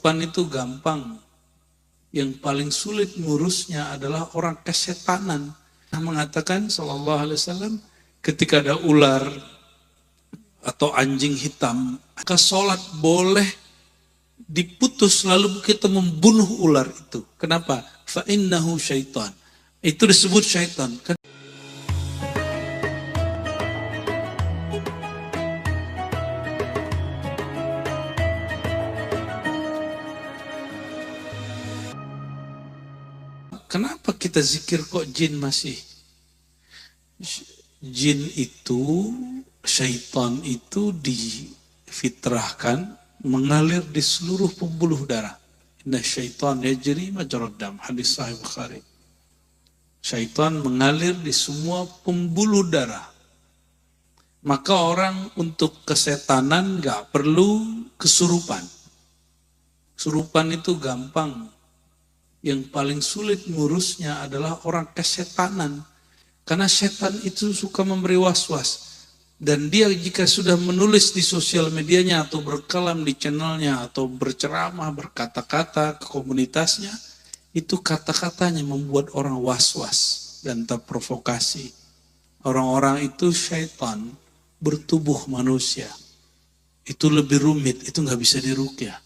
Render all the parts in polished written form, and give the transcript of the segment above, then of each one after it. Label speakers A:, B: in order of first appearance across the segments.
A: Kesurupan itu gampang. Yang paling sulit ngurusnya adalah orang kesetanan. Mengatakan sallallahu alaihi wasallam, ketika ada ular atau anjing hitam, maka sholat boleh diputus lalu kita membunuh ular itu. Kenapa? Fa innahu syaitan. Itu disebut syaitan. Kenapa kita zikir kok jin masih? Jin itu, syaitan itu difitrahkan mengalir di seluruh pembuluh darah. Inna syaitan yajri majrad dam, hadis sahih Bukhari. Syaitan mengalir di semua pembuluh darah. Maka orang untuk kesetanan gak perlu kesurupan. Kesurupan itu gampang. Yang paling sulit ngurusnya adalah orang kesetanan. Karena setan itu suka memberi was-was. Dan dia jika sudah menulis di sosial medianya atau berkalam di channelnya atau berceramah, berkata-kata ke komunitasnya, itu kata-katanya membuat orang was-was dan terprovokasi. Orang-orang itu syaitan bertubuh manusia. Itu lebih rumit, itu nggak bisa diruqyah.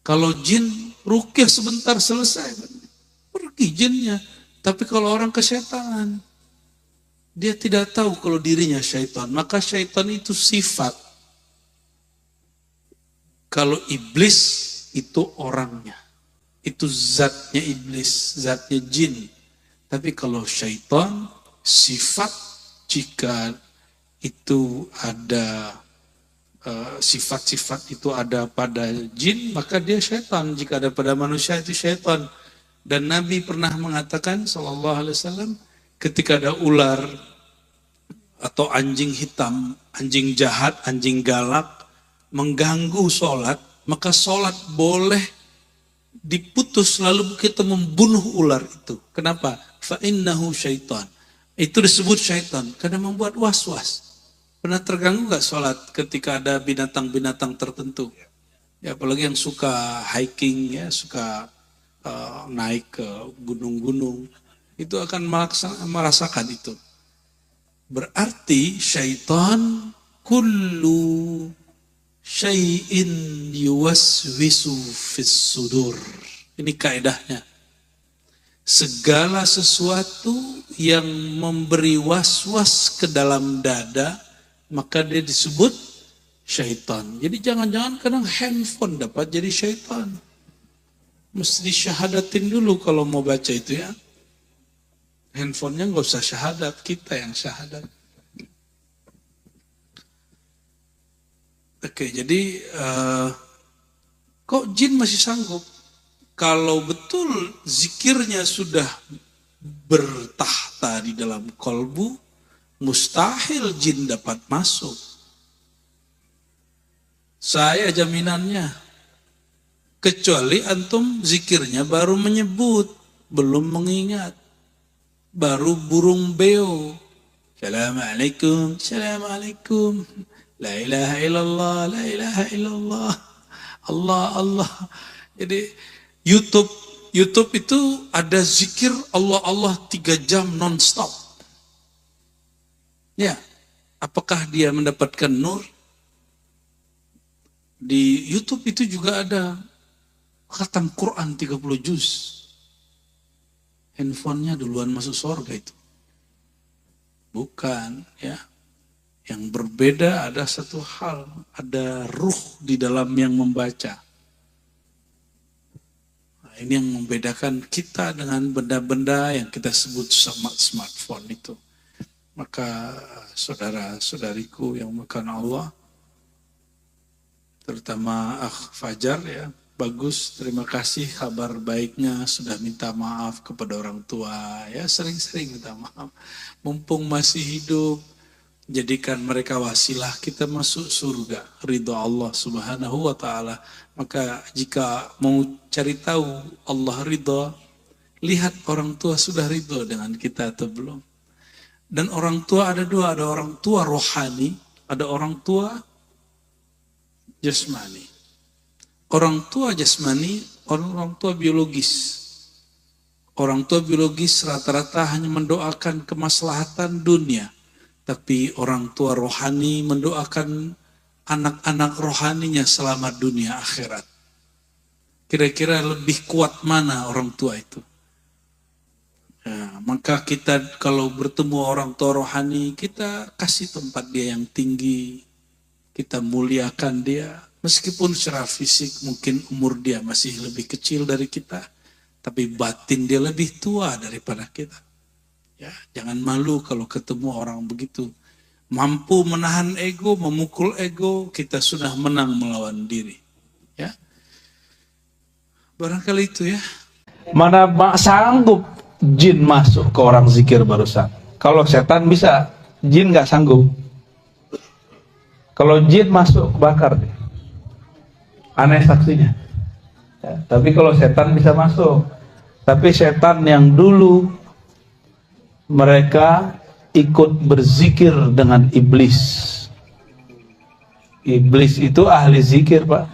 A: Kalau jin, ruqyah sebentar selesai, pergi jinnya. Tapi kalau orang kesetanan, dia tidak tahu kalau dirinya syaitan. Maka syaitan itu sifat. Kalau iblis itu orangnya. Itu zatnya iblis, zatnya jin. Tapi kalau syaitan, sifat jika itu ada sifat-sifat itu ada pada jin, maka dia syaitan. Jika ada pada manusia itu syaitan. Dan Nabi pernah mengatakan sallallahu alaihi wasallam, ketika ada ular atau anjing hitam, anjing jahat, anjing galak mengganggu sholat, maka sholat boleh diputus lalu kita membunuh ular itu. Kenapa? Fa innahu syaitan. Itu disebut syaitan karena membuat was-was. Pernah terganggu gak sholat ketika ada binatang-binatang tertentu? Ya, apalagi yang suka hiking, ya, suka naik ke gunung-gunung, itu akan merasakan itu. Berarti syaitan kullu syai'in yuwaswisu fis sudur. Ini kaidahnya. Segala sesuatu yang memberi was-was ke dalam dada, maka dia disebut syaitan. Jadi jangan-jangan kadang handphone dapat jadi syaitan. Mesti syahadatin dulu kalau mau baca itu ya. Handphonenya nggak usah syahadat, kita yang syahadat. Oke, jadi kok jin masih sanggup? Kalau betul zikirnya sudah bertahta di dalam kolbu, mustahil jin dapat masuk. Saya jaminannya. Kecuali antum zikirnya baru menyebut, belum mengingat. Baru burung beo. Assalamualaikum, assalamualaikum. La ilaha illallah, la ilaha illallah. Allah, Allah. Jadi YouTube itu ada zikir Allah, Allah 3 jam non-stop. Ya, apakah dia mendapatkan nur? Di YouTube itu juga ada khatam Quran 30 juz. Handphonenya duluan masuk surga itu. Bukan, ya. Yang berbeda ada satu hal, ada ruh di dalam yang membaca. Nah, ini yang membedakan kita dengan benda-benda yang kita sebut smartphone itu. Maka saudara-saudariku yang makan Allah, terutama Akh Fajar ya, bagus, terima kasih kabar baiknya, sudah minta maaf kepada orang tua, ya sering-sering minta maaf. Mumpung masih hidup, jadikan mereka wasilah kita masuk surga, ridho Allah subhanahu wa ta'ala. Maka jika mau cari tahu Allah ridho, lihat orang tua sudah ridho dengan kita atau belum. Dan orang tua ada dua, ada orang tua rohani, ada orang tua jasmani. orang tua jasmani, orang tua biologis. Orang tua biologis rata-rata hanya mendoakan kemaslahatan dunia. Tapi orang tua rohani mendoakan anak-anak rohaninya selamat dunia akhirat. Kira-kira lebih kuat mana orang tua itu? Ya, maka kita kalau bertemu orang tua rohani, kita kasih tempat dia yang tinggi. Kita muliakan dia. Meskipun secara fisik mungkin umur dia masih lebih kecil dari kita. Tapi batin dia lebih tua daripada kita. Ya, jangan malu kalau ketemu orang begitu. Mampu menahan ego, memukul ego, kita sudah menang melawan diri. Ya, barangkali itu ya.
B: Mana sanggup jin masuk ke orang zikir barusan? Kalau setan bisa, jin nggak sanggup. Kalau jin masuk, bakar deh. Aneh saksinya. Ya, tapi kalau setan bisa masuk. Tapi setan yang dulu mereka ikut berzikir dengan iblis. Iblis itu ahli zikir, Pak.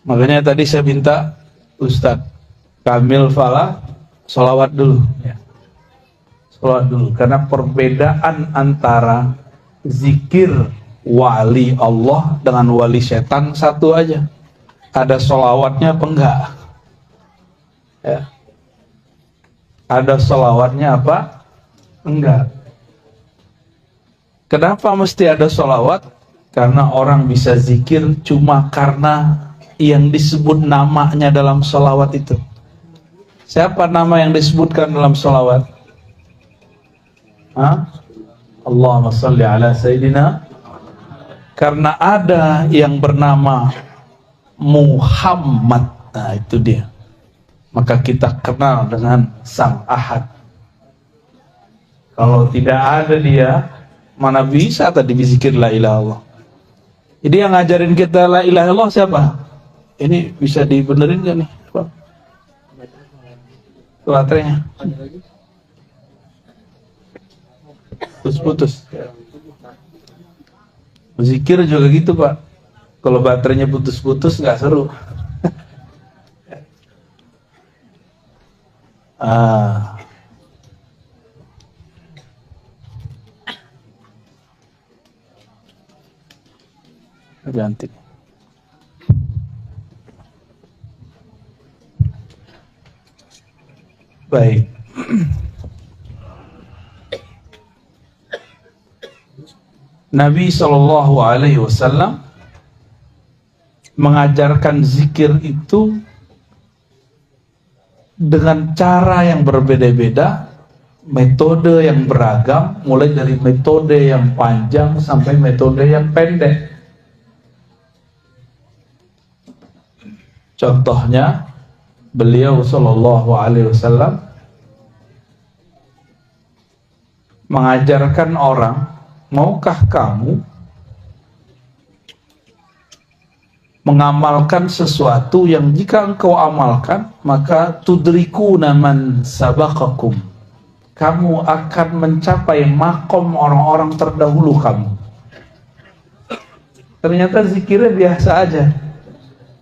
B: Makanya tadi saya minta Ustadz Kamil Falah sholawat dulu. Ya. Sholawat dulu. Karena perbedaan antara zikir wali Allah dengan wali setan satu aja. Ada sholawatnya apa enggak? Ya. Ada sholawatnya apa? Enggak. Kenapa mesti ada sholawat? Karena orang bisa zikir cuma karena yang disebut namanya dalam sholawat itu. Siapa nama yang disebutkan dalam sholawat? Allahumma salli ala Sayyidina. Karena ada yang bernama Muhammad. Nah itu dia. Maka kita kenal dengan Sang Ahad. Kalau tidak ada dia, mana bisa tadi berzikir la ilaha illallah. Jadi yang ngajarin kita la ilaha illallah siapa? Ini bisa dibenerin gak nih? Baterainya putus-putus. Zikir juga gitu, Pak. Kalau baterainya putus-putus nggak seru. Ganti. Baik. Nabi SAW mengajarkan zikir itu dengan cara yang berbeda-beda, metode yang beragam, mulai dari metode yang panjang sampai metode yang pendek. Contohnya, beliau SAW mengajarkan orang, maukah kamu mengamalkan sesuatu yang jika engkau amalkan maka tudrikuna man sabaqakum, kamu akan mencapai makom orang-orang terdahulu kamu. Ternyata zikirnya biasa aja,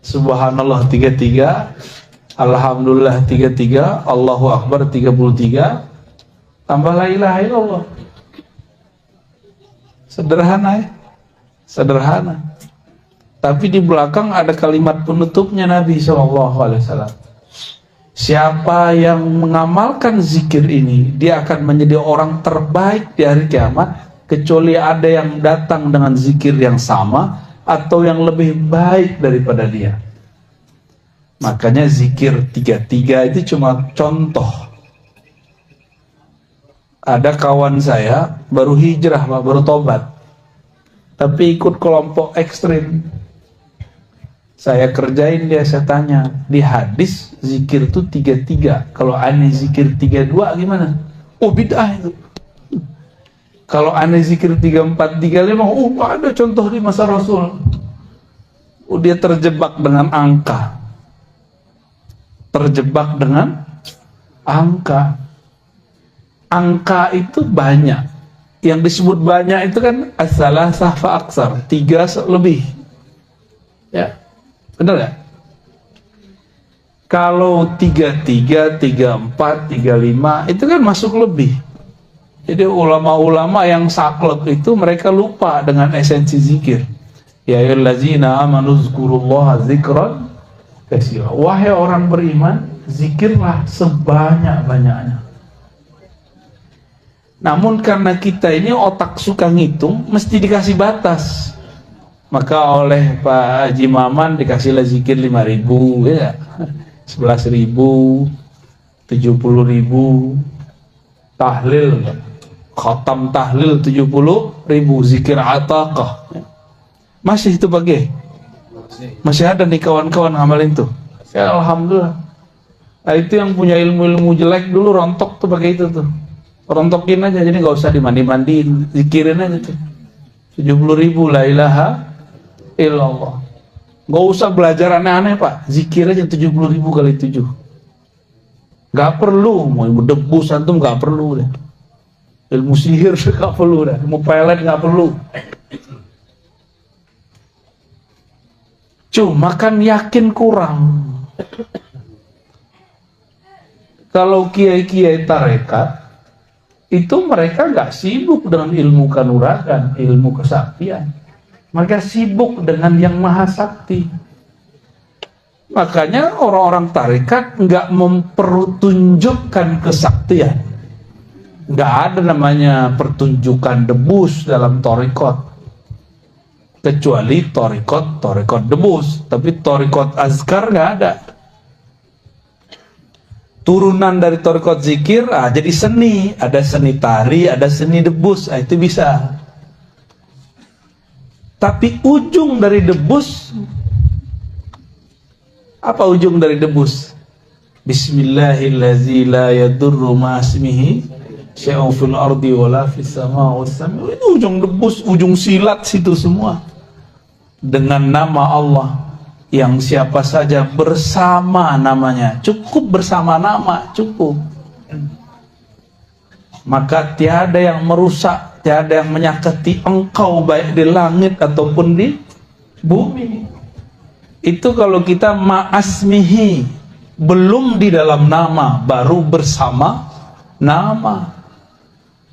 B: subhanallah 33, alhamdulillah 33, Allahu Akbar 33, tambah la ilaha illallah. Sederhana ya, sederhana. Tapi di belakang ada kalimat penutupnya Nabi SAW. Siapa yang mengamalkan zikir ini, dia akan menjadi orang terbaik di hari kiamat, kecuali ada yang datang dengan zikir yang sama atau yang lebih baik daripada dia. Makanya zikir 33 itu cuma contoh. Ada kawan saya baru hijrah, baru tobat, tapi ikut kelompok ekstrim. Saya kerjain dia, saya tanya, di hadis zikir itu 33, kalau aneh zikir 32 gimana? Oh bid'ah itu. Kalau aneh zikir 34, 35, oh ada contoh di masa Rasul. Oh dia terjebak dengan angka. Terjebak dengan angka. Angka itu banyak. Yang disebut banyak itu kan as-salasah fa aksar, 3 lebih. Ya. Benar nggak? Kalau 33, 34, 35 itu kan masuk lebih. Jadi ulama-ulama yang saklek itu mereka lupa dengan esensi zikir. Ya ayyuhallazina amanu dzkurullaha dzikran katsira. Wahai orang beriman, zikirlah sebanyak-banyaknya. Namun karena kita ini otak suka ngitung, mesti dikasih batas. Maka oleh Pak Haji Maman dikasihlah zikir 5.000, ya, 11.000, 70.000, tahlil, khatam tahlil 70.000, zikir ataqah. Masih itu pakai? Masih ada nih kawan-kawan ngamalin tuh. Ya alhamdulillah. Nah, itu yang punya ilmu-ilmu jelek dulu rontok tuh pakai itu tuh. Rontokin aja, jadi nggak usah dimandi-mandiin, zikirin aja tuh. 70.000 la ilaha illallah. Nggak usah belajar aneh-aneh Pak, zikir aja 70.000 kali 7. Nggak perlu mau debus antum, nggak perlu deh. Ilmu sihir nggak perlu deh, ilmu pelet nggak perlu. Cuma kan yakin kurang. Kalau kiai-kiai tarekat itu mereka nggak sibuk dengan ilmu kanuragan, ilmu kesaktian. Mereka sibuk dengan yang maha sakti. Makanya orang-orang tarekat nggak mempertunjukkan kesaktian. Nggak ada namanya pertunjukan debus dalam tarekat. Kecuali torikot debus, tapi torikot azkar nggak ada. Turunan dari torikot zikir, jadi seni, ada seni tari, ada seni debus, itu bisa. Tapi ujung dari debus, apa ujung dari debus? Bismillahirrahmanirrahim, la yadurru ma'asmihi syai'un fil ardi wala fis sama'i was sami'. Itu ujung debus, ujung silat situ semua. Dengan nama Allah yang siapa saja bersama namanya, cukup bersama nama, cukup. Maka tiada yang merusak, tiada yang menyakiti engkau baik di langit ataupun di bumi. Itu kalau kita ma'asmihi, belum di dalam nama, baru bersama nama.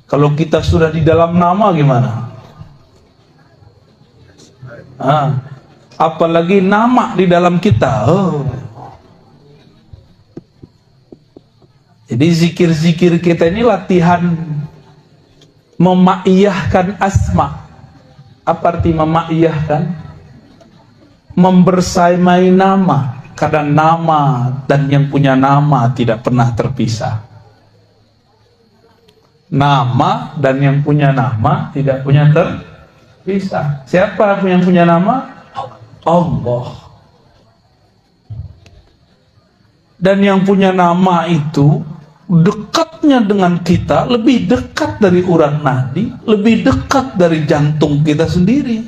B: Kalau kita sudah di dalam nama gimana? Apalagi nama di dalam kita. Jadi zikir-zikir kita ini latihan memaiyahkan asma. Apa arti memaiyahkan? Membersamai nama. Karena nama dan yang punya nama tidak pernah terpisah. Nama dan yang punya nama tidak punya terpisah. Siapa yang punya nama? Allah. Dan yang punya nama itu dekatnya dengan kita, lebih dekat dari urat nadi, lebih dekat dari jantung kita sendiri,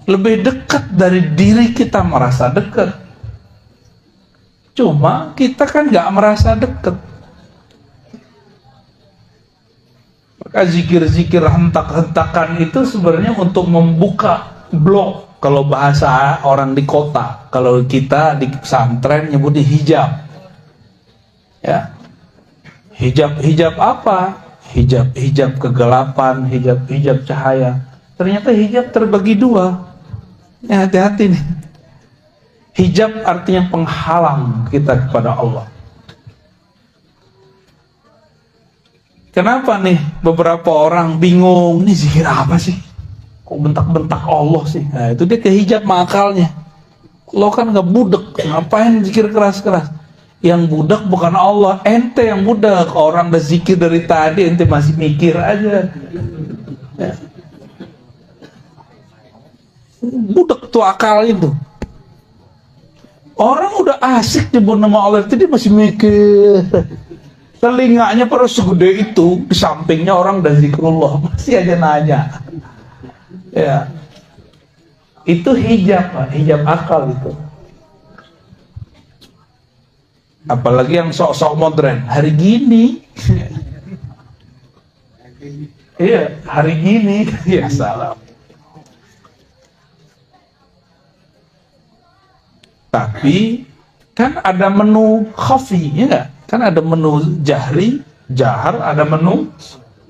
B: lebih dekat dari diri kita merasa dekat. Cuma kita kan nggak merasa dekat. Maka zikir-zikir hentak-hentakan itu sebenarnya untuk membuka blok. Kalau bahasa orang di kota, kalau kita di pesantren nyebutnya hijab. Ya. Hijab apa? Hijab kegelapan, hijab cahaya. Ternyata hijab terbagi dua. Ya, hati-hati nih. Hijab artinya penghalang kita kepada Allah. Kenapa nih beberapa orang bingung, nih zikir apa sih? Kok bentak-bentak Allah sih? Nah, itu dia kehijab makalnya. Lo kan gak budek, ngapain zikir keras-keras? Yang budak bukan Allah, ente yang budak. Orang udah zikir dari tadi, ente masih mikir aja. Ya. Budak tuh akal itu. Orang udah asik nyebut nama Allah, itu dia masih mikir. Telinganya pada segede itu, di sampingnya orang udah zikrullah, masih aja nanya. Ya, itu hijab, Pak. Hijab akal itu. Apalagi yang sok-sok modern, hari gini. Iya, hari gini. Ya salam. Tapi kan ada menu khafi, ya nggak? Kan ada menu jahri, jahar, ada menu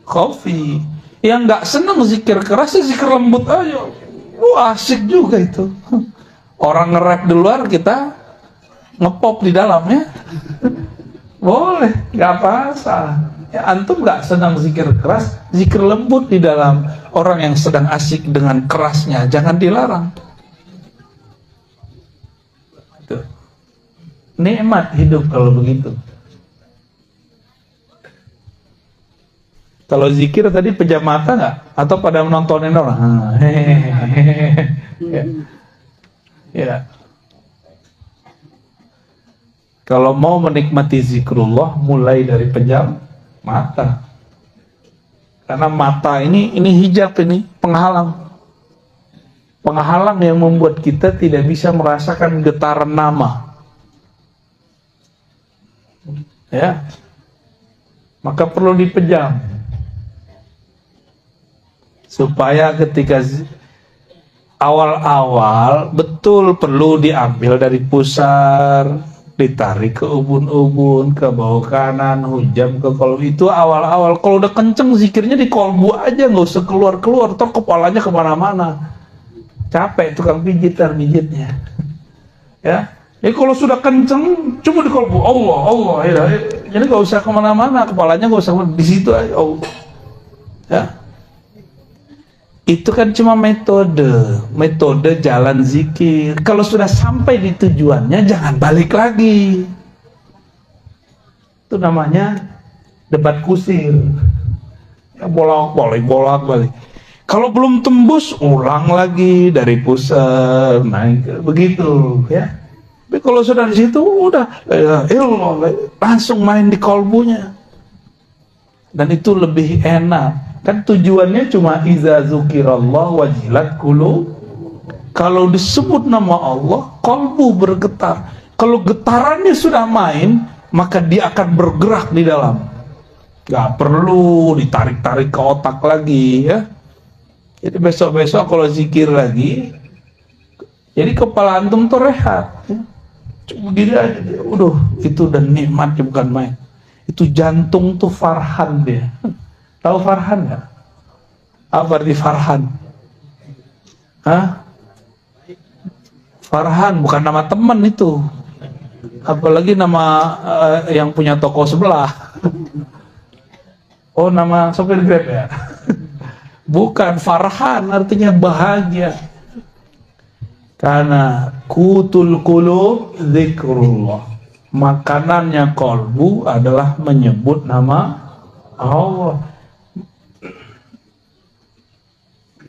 B: khafi. Yang nggak senang zikir keras, zikir lembut aja. Asik juga itu. Orang nge-rap di luar, kita ngepop di dalam, ya. Boleh, nggak apa-apa. Ya, antum nggak senang zikir keras, zikir lembut di dalam. Orang yang sedang asik dengan kerasnya, jangan dilarang. Tuh. Nikmat hidup kalau begitu. Kalau zikir tadi pejam mata nggak? Atau pada menontonin orang? Ya. Ya. Kalau mau menikmati zikrullah, mulai dari pejam mata. Karena mata ini hijab, ini penghalang. Penghalang yang membuat kita tidak bisa merasakan getaran nama. Ya. Maka perlu dipejam. Supaya ketika awal-awal betul perlu diambil dari pusar, ditarik ke ubun-ubun, ke bawah kanan, hujam ke kolbu. Itu awal-awal. Kalau udah kenceng zikirnya di kolbu aja, nggak usah keluar-keluar, toh kepalanya kemana-mana. Capek tukang pijitnya. Ya. Jadi kalau sudah kenceng, cuma di kolbu Allah. Ya. Jadi nggak usah kemana-mana, kepalanya nggak usah di situ aja. Allah. Ya. Itu kan cuma metode jalan zikir. Kalau sudah sampai di tujuannya, jangan balik lagi. Itu namanya debat kusir. Ya, bolak-balik. Kalau belum tembus, ulang lagi dari pusat, naik begitu, ya. Tapi kalau sudah di situ, udah langsung main di kolbunya. Dan itu lebih enak. Kan tujuannya cuma iza zukirallah wajilat qulub. Kalau disebut nama Allah, kolbu bergetar. Kalau getarannya sudah main, maka dia akan bergerak di dalam. Gak perlu ditarik-tarik ke otak lagi, ya. Jadi besok-besok kalau zikir lagi, jadi kepala antum tuh rehat, ya. Cuma gini aja, itu udah nikmatnya bukan main. Itu jantung tuh Farhan dia. Tahu Farhan nggak? Apa arti Farhan? Hah? Farhan bukan nama teman itu. Apalagi nama yang punya toko sebelah. Oh, nama sopir Grab ya? Bukan, Farhan artinya bahagia. Karena kutul qulub zikrullah. Makanannya kolbu adalah menyebut nama Allah.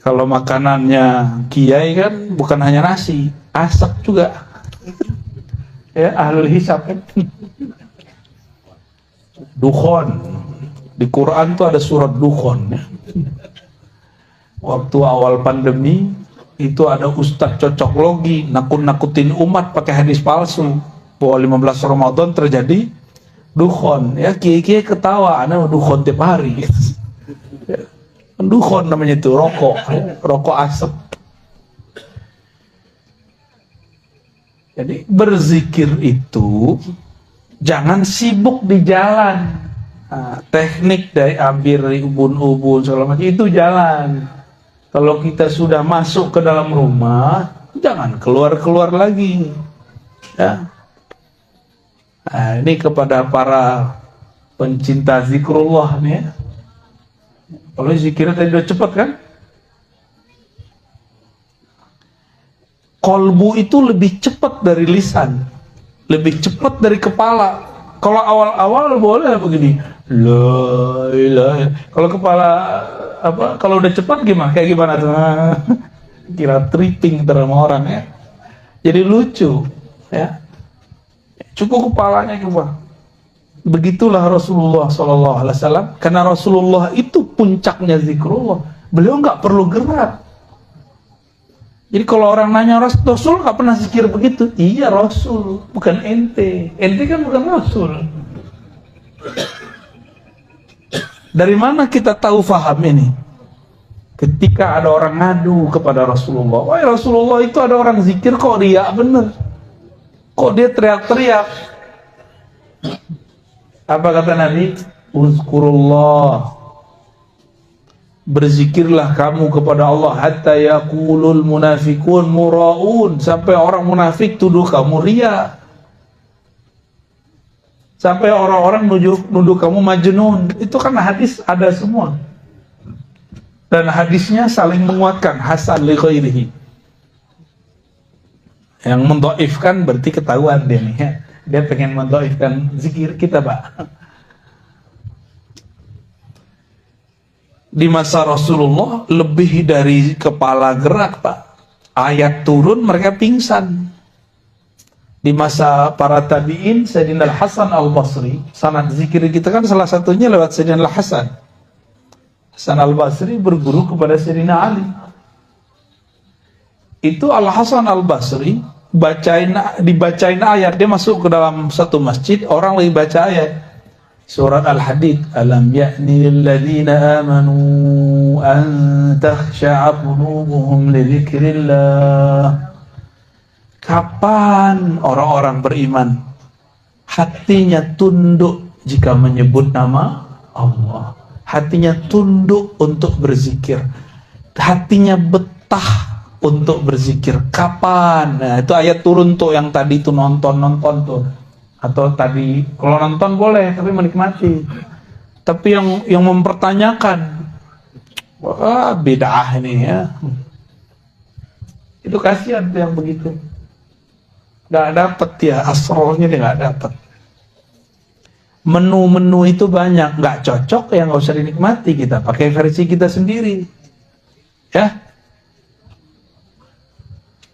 B: Kalau makanannya kiai kan bukan hanya nasi, asap juga. Ya, ahlul hisab kan. Dukhon. Di Quran tuh ada surat Dukhon, ya. Waktu awal pandemi itu ada ustadz cocok logi nakut-nakutin umat pakai hadis palsu bahwa 15 Ramadan terjadi dukhon, ya. Kiai-kiai ketawa, ana dukhon tiap hari. Ya. Dukhon namanya itu, rokok, ya. Rokok asap. Jadi berzikir itu jangan sibuk di jalan. Nah, teknik dari ambil dari ubun-ubun segala macam itu jalan. Kalau kita sudah masuk ke dalam rumah, jangan keluar-keluar lagi. Ya. Nah, ini kepada para pencinta zikrullah nih, ya. Kalau zikirnya tadi udah cepat kan? Kolbu itu lebih cepat dari lisan, lebih cepat dari kepala. Kalau awal-awal boleh begini, la ilaha. Kalau kepala kalau udah cepat gimana? Kayak gimana tuh? Kira tripping sama orang, ya. Jadi lucu, ya. Cukup kepalanya coba. Begitulah Rasulullah SAW. Karena Rasulullah itu puncaknya zikrullah. Beliau nggak perlu gerak. Jadi kalau orang nanya Rasul nggak pernah zikir begitu, iya Rasul, bukan ente. Ente kan bukan Rasul. Dari mana kita tahu faham ini? Ketika ada orang ngadu kepada Rasulullah, wah Rasulullah itu ada orang zikir kok riak bener. Kok dia teriak-teriak? Apa kata Nabi? Uzkurullah, berzikirlah kamu kepada Allah, hatta yaqulul munafiqun muraun, sampai orang munafik tuduh kamu riya, sampai orang-orang nuduh kamu majnun. Itu kan hadis ada semua, dan hadisnya saling menguatkan, hasan li ghairihi. Yang mendhaifkan berarti ketahuan dia nih ya. Dia pengen mendhaifkan zikir kita, Pak. Di masa Rasulullah lebih dari kepala gerak, Pak. Ayat turun mereka pingsan. Di masa para tabi'in, Sayyidina Al-Hasan Al-Basri, sanad zikir kita kan salah satunya lewat Sayyidina Al-Hasan. Hasan Al-Basri berguru kepada Sayyidina Ali. Itu Al-Hasan Al-Basri dibacain ayat, dia masuk ke dalam satu masjid, orang lagi baca ayat surat Al-Hadid, alam ya'ni lilladzina amanu an takhsha'a qulubuhum li dzikrillah. Kapan orang-orang beriman hatinya tunduk jika menyebut nama Allah, hatinya tunduk untuk berzikir, hatinya betah untuk berzikir? Kapan? Nah, itu ayat turun tuh, yang tadi tuh nonton tuh. Atau tadi kalau nonton boleh tapi menikmati. Tapi yang mempertanyakan, wah bid'ah ini ya. Itu kasihan tuh yang begitu. Gak dapet ya, asrolnya dia gak dapet. Menu-menu itu banyak, gak cocok ya, gak usah dinikmati, kita pakai versi kita sendiri. Ya.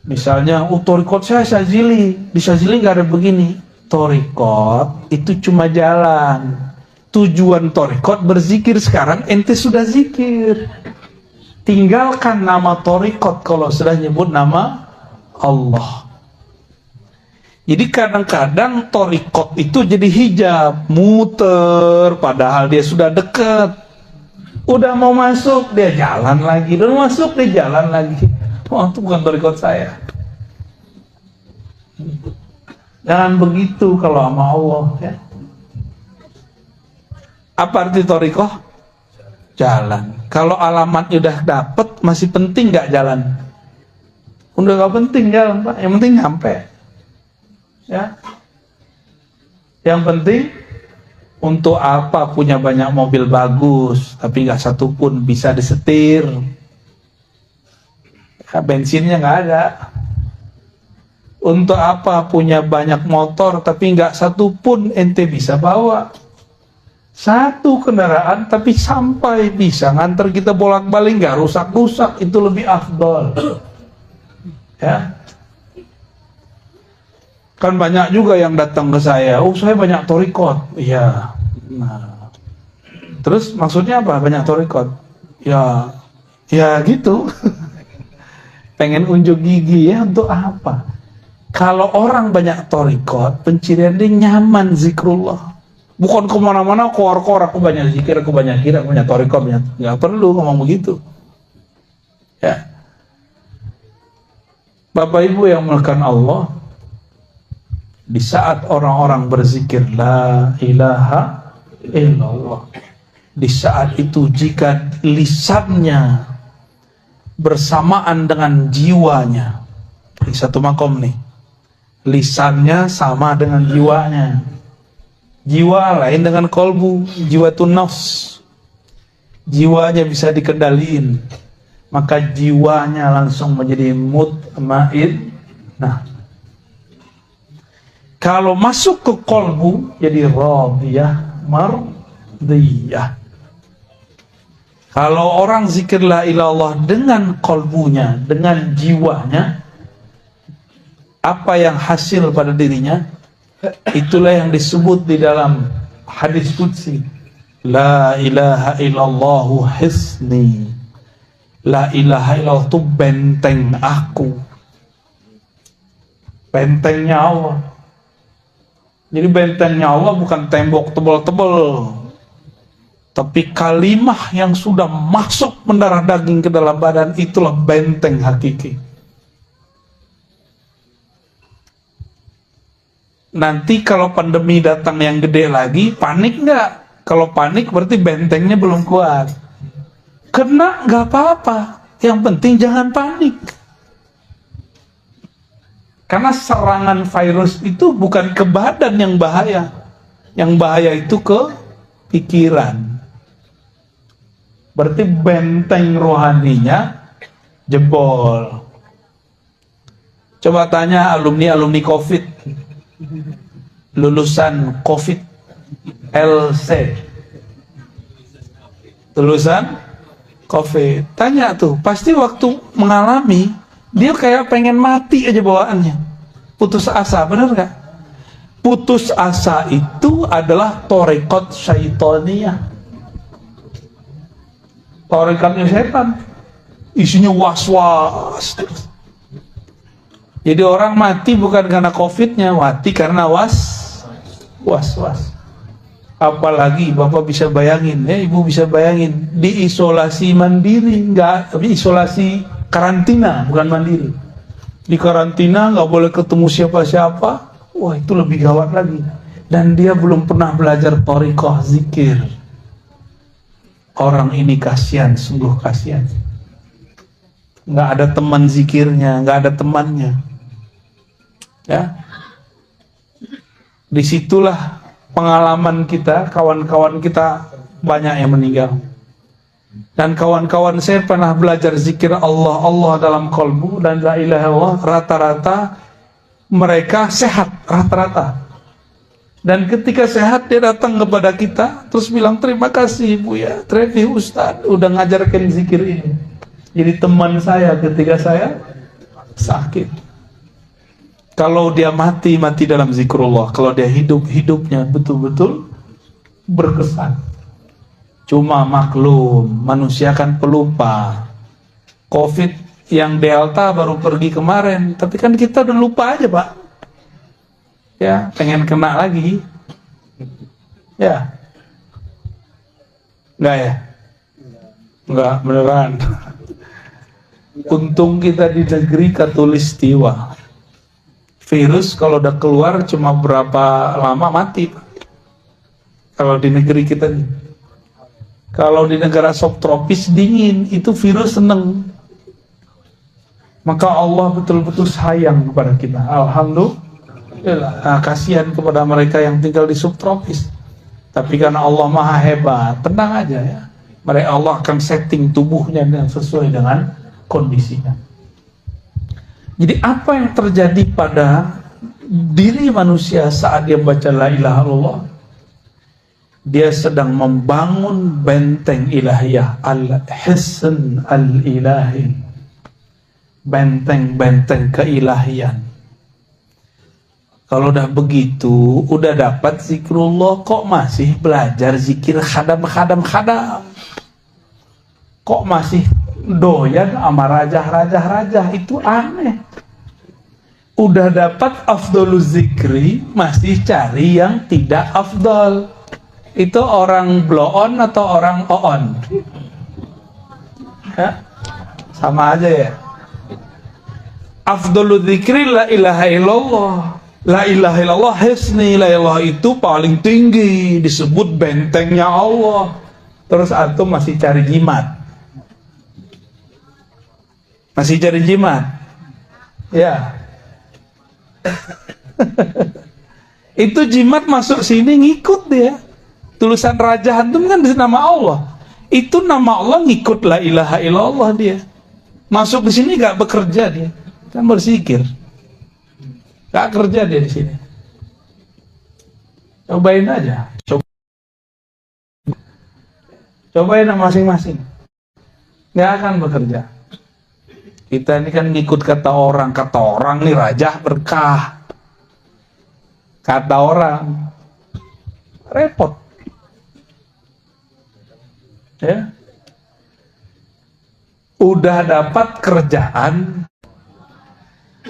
B: Misalnya, torikot saya Syazili, di Syazili gak ada begini. Torikot itu cuma jalan. Tujuan torikot berzikir. Sekarang ente sudah zikir, tinggalkan nama torikot kalau sudah nyebut nama Allah. Jadi kadang-kadang torikot itu jadi hijab, muter, padahal dia sudah dekat. Udah mau masuk dia jalan lagi, udah masuk dia jalan lagi. Oh, itu bukan torikot saya. Jangan begitu kalau sama Allah ya. Apa arti torikoh? Jalan. Kalau alamatnya udah dapet, masih penting nggak jalan? Udah nggak penting jalan, Pak. Yang penting nyampe. Ya. Yang penting, untuk apa punya banyak mobil bagus, tapi nggak satu pun bisa disetir? Ya, bensinnya nggak ada. Untuk apa punya banyak motor tapi nggak satu pun ente bisa bawa? Satu kendaraan tapi sampai bisa nganter kita bolak-balik, nggak rusak-rusak, itu lebih afdol. Ya. Kan banyak juga yang datang ke saya, oh saya banyak torikot. Iya. Nah. Terus maksudnya apa banyak torikot? Ya gitu. Pengen unjuk gigi ya, untuk apa? Kalau orang banyak torikot, pencirian dia nyaman zikrullah. Bukan kemana-mana kor-kor, aku banyak zikir, aku banyak kira, aku banyak torikot, banyak. Nggak perlu ngomong begitu. Ya. Bapak Ibu yang melakukan Allah, di saat orang-orang berzikir la ilaha illallah, di saat itu jika lisannya bersamaan dengan jiwanya, di satu makom nih, lisannya sama dengan jiwanya, jiwa lain dengan kolbu, jiwatun nafs, jiwanya bisa dikendaliin, maka jiwanya langsung menjadi mutmain. Nah, kalau masuk ke kolbu jadi radiyah mardiyah. Kalau orang zikir la ilallah dengan kolbunya, dengan jiwanya, apa yang hasil pada dirinya, itulah yang disebut di dalam hadis qudsi, la ilaha illallahu hisni. La ilaha illallah itu benteng aku, bentengnya Allah. Jadi bentengnya Allah bukan tembok tebal-tebal, tapi kalimah yang sudah masuk mendarah daging ke dalam badan, itulah benteng hakiki. Nanti kalau pandemi datang yang gede lagi, panik nggak? Kalau panik berarti bentengnya belum kuat. Kena nggak apa-apa, yang penting jangan panik. Karena serangan virus itu bukan ke badan yang bahaya. Yang bahaya itu ke pikiran. Berarti benteng rohaninya jebol. Coba tanya alumni COVID, lulusan COVID LC, lulusan COVID, tanya tuh, pasti waktu mengalami dia kayak pengen mati aja bawaannya, putus asa, bener gak? Putus asa itu adalah torekot syaitoniyah, torekotnya setan, isinya was-was. Jadi orang mati bukan karena COVID-nya, mati karena was-was. Apalagi Bapak bisa bayangin, Ibu bisa bayangin, diisolasi mandiri, enggak, tapi isolasi karantina, bukan mandiri. Di karantina nggak boleh ketemu siapa-siapa, wah itu lebih gawat lagi. Dan dia belum pernah belajar thariqah zikir. Orang ini kasihan, sungguh kasihan. Nggak ada teman zikirnya, nggak ada temannya. Ya, disitulah pengalaman kita, kawan-kawan kita banyak yang meninggal. Dan kawan-kawan saya pernah belajar zikir Allah dalam kolbu dan la ilaha illallah, rata-rata mereka sehat, rata-rata. Dan ketika sehat dia datang kepada kita terus bilang, terima kasih Bu ya, terima Ustaz udah ngajarkan zikir ini. Jadi teman saya ketika saya sakit. Kalau dia mati dalam zikrullah. Kalau dia hidupnya betul-betul berkesan. Cuma maklum, manusia kan pelupa. COVID yang Delta baru pergi kemarin, tapi kan kita udah lupa aja Pak. Ya, pengen kena lagi. Ya. Enggak ya? Enggak, beneran. Untung kita di negeri Katulistiwa. Virus kalau udah keluar cuma berapa lama mati Pak. Kalau di negeri kita nih. Kalau di negara subtropis dingin itu virus seneng. Maka Allah betul-betul sayang kepada kita. Alhamdulillah. Nah, kasihan kepada mereka yang tinggal di subtropis. Tapi karena Allah maha hebat, tenang aja ya. Mereka Allah akan setting tubuhnya dengan sesuai dengan kondisinya. Jadi apa yang terjadi pada diri manusia saat dia baca la ilaha illallah? Dia sedang membangun benteng ilahiyah, al-hisn al-ilahi, benteng-benteng keilahian. Kalau udah begitu, udah dapat zikrullah, kok masih belajar zikir khadam? Kok masih doyan sama rajah, itu aneh. Udah dapat afdoluz zikri, masih cari yang tidak afdol. Itu orang blow on atau orang on? Ya, sama aja ya. Afdoluz zikri la ilaha illallah. La ilaha illallah hisni, la ilaha itu paling tinggi, disebut bentengnya Allah. Terus antum masih cari jimat. Masih cari jimat? Ya. Itu jimat masuk sini ngikut dia. Tulisan raja antum kan di nama Allah. Itu nama Allah ngikut la ilaha illallah dia. Masuk di sini gak bekerja dia. Kan berzikir. Gak kerja dia di sini. Cobain aja. Cobain masing-masing. Gak akan bekerja. Kita ini kan ngikut kata orang nih raja berkah. Kata orang repot. Ya. Udah dapat kerjaan,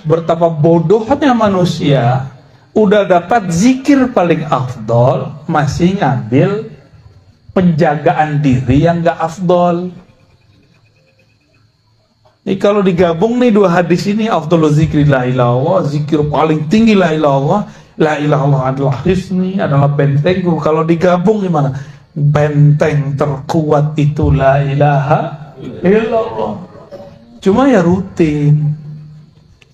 B: betapa bodohnya manusia, udah dapat zikir paling afdol, masih ngambil penjagaan diri yang gak afdol. Jadi kalau digabung nih dua hadis ini, afdolul zikri la ilaha illallah, zikir paling tinggi la ilaha illallah, La ilaha illallah adalah hisni, adalah bentengku. Kalau digabung gimana? Benteng terkuat itu la ilaha illallah. Cuma ya rutin.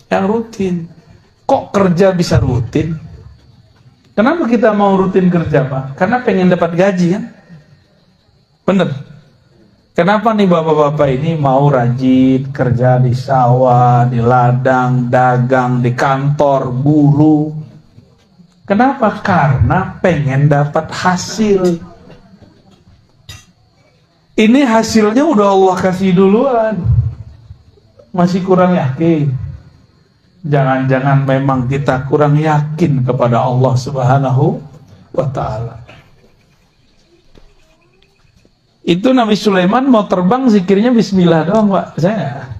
B: Yang rutin. Kok kerja bisa rutin? Kenapa kita mau rutin kerja, Pak? Karena pengen dapat gaji kan? Bener. Kenapa nih bapak-bapak ini mau rajin kerja di sawah, di ladang, dagang, di kantor, guru? Kenapa? Karena pengen dapat hasil. Ini hasilnya udah Allah kasih duluan. Masih kurang yakin? Jangan-jangan memang kita kurang yakin kepada Allah Subhanahu wa ta'ala. Itu Nabi Sulaiman mau terbang zikirnya bismillah doang, Pak. Saya.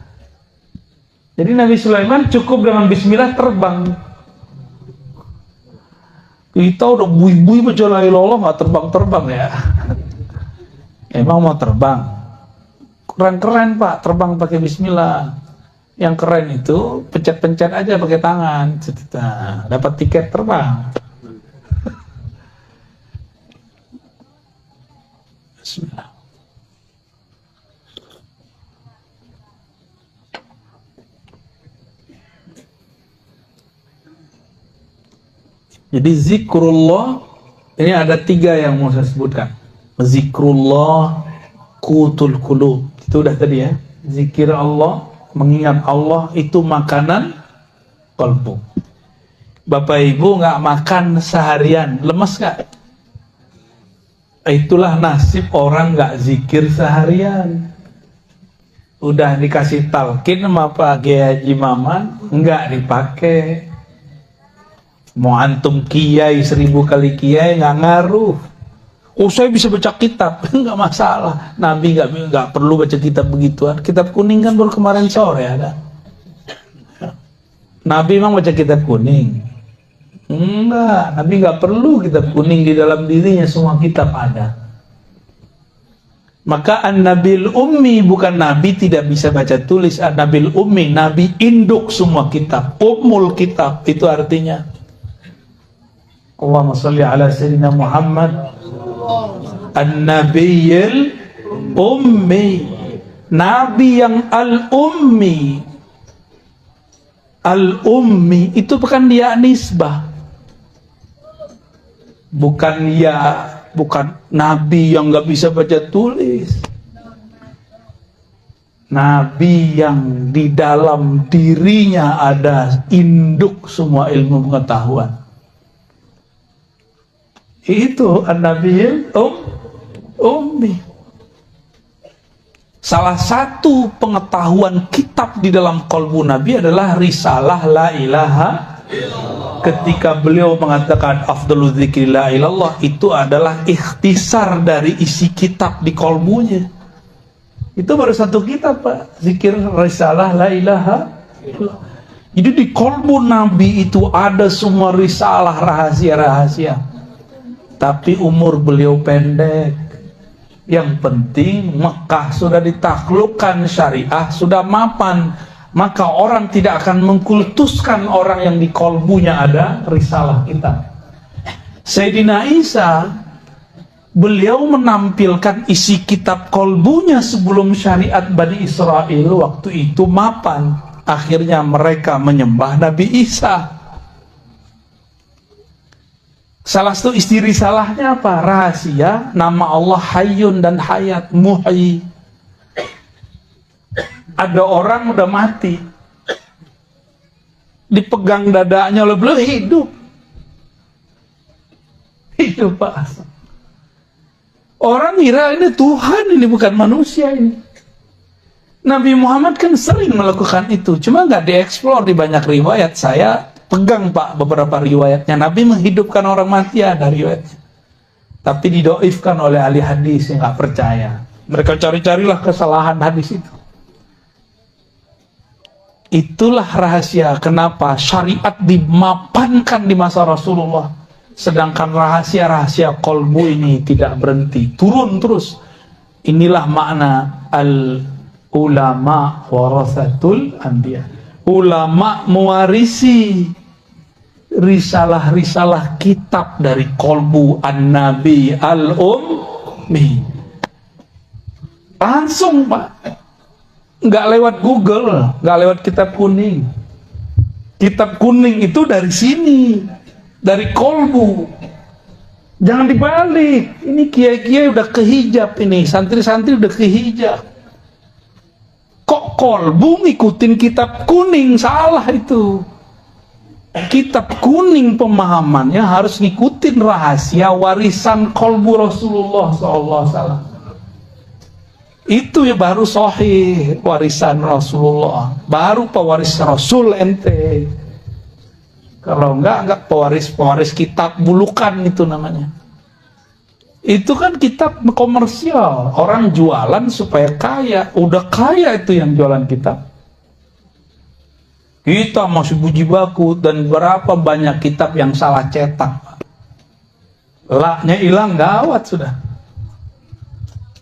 B: Jadi Nabi Sulaiman cukup dengan bismillah terbang. Kita udah bui-bui baca la ilaha illallah nggak terbang-terbang ya. Emang mau terbang? Kurang keren, Pak, terbang pakai bismillah. Yang keren itu pencet-pencet aja pakai tangan. Nah, dapat tiket terbang. Bismillah. Jadi zikrullah ini ada 3 yang mau saya sebutkan. Zikrullah qutul qulub. Itu udah tadi ya. Zikir Allah, mengingat Allah itu makanan kalbu. Bapak Ibu nggak makan seharian, lemes nggak? Itulah nasib orang nggak zikir seharian. Udah dikasih talqin sama Pak Kiai Haji Maman, nggak dipakai. Mau antum kiai 1000 kali kiai nggak ngaruh. Oh saya bisa baca kitab, nggak masalah. Nabi nggak perlu baca kitab begituan. Kitab kuning kan baru kemarin sore ada. Nabi memang baca kitab kuning? Enggak, Nabi nggak perlu kitab kuning, di dalam dirinya semua kitab ada. Maka an-nabil ummi bukan Nabi tidak bisa baca tulis. An-nabil ummi, Nabi induk semua kitab. Ummul kitab itu artinya. Allahumma salli ala sayyidina Muhammad an-nabiyil ummi, Nabi yang al-ummi. Al-ummi itu bukan dia nisbah, bukan Nabi yang nggak bisa baca tulis. Nabi yang di dalam dirinya ada induk semua ilmu pengetahuan. Itu an-nabiyil ummi. Salah satu pengetahuan kitab di dalam qalbu Nabi adalah risalah la ilaha illallah. Ketika beliau mengatakan afdalu dzikri la ilallah, itu adalah ikhtisar dari isi kitab di qalbunya. Itu baru satu kitab, Pak, zikir risalah la ilaha illallah. Jadi di qalbu Nabi itu ada semua risalah, rahasia-rahasia. Tapi umur beliau pendek. Yang penting Mekah sudah ditaklukkan, syariah sudah mapan, maka orang tidak akan mengkultuskan orang yang di kolbunya ada risalah kita. Sayyidina Isa, beliau menampilkan isi kitab kolbunya sebelum syariat Bani Israel waktu itu mapan. Akhirnya mereka menyembah Nabi Isa. Salah satu isi risalahnya apa? Rahasia nama Allah Hayyun dan Hayat, Muhyi. Ada orang udah mati, dipegang dadanya oleh beliau, hidup. Hidup, Pak. Orang kira ini Tuhan, ini bukan manusia ini. Nabi Muhammad kan sering melakukan itu, cuma nggak dieksplor di banyak riwayat. Saya pegang, Pak, beberapa riwayatnya. Nabi menghidupkan orang mati, ada riwayatnya. Tapi didoifkan oleh ahli hadis yang nggak percaya. Mereka cari-carilah kesalahan hadis itu. Itulah rahasia kenapa syariat dimapankan di masa Rasulullah. Sedangkan rahasia-rahasia kolbu ini tidak berhenti, turun terus. Inilah makna al-ulama warasatul anbiya. Ulama mewarisi risalah-risalah kitab dari kolbu an-nabi al-ummi. Langsung Pak, nggak lewat Google, nggak lewat kitab kuning. Kitab kuning itu dari sini, dari kolbu. Jangan dibalik. Ini kiai-kiai udah kehijab ini, santri-santri udah kehijab. Kok kolbu ngikutin kitab kuning? Salah itu. Kitab kuning pemahamannya harus ngikutin rahasia warisan kolbu Rasulullah SAW. Itu ya baru sahih warisan Rasulullah. Baru pewaris Rasul ente. Kalau enggak pewaris kitab bulukan itu namanya. Itu kan kitab komersial. Orang jualan supaya kaya. Udah kaya itu yang jualan kitab. Kita masih puji baku. Dan berapa banyak kitab yang salah cetak. Laknya hilang, gawat sudah.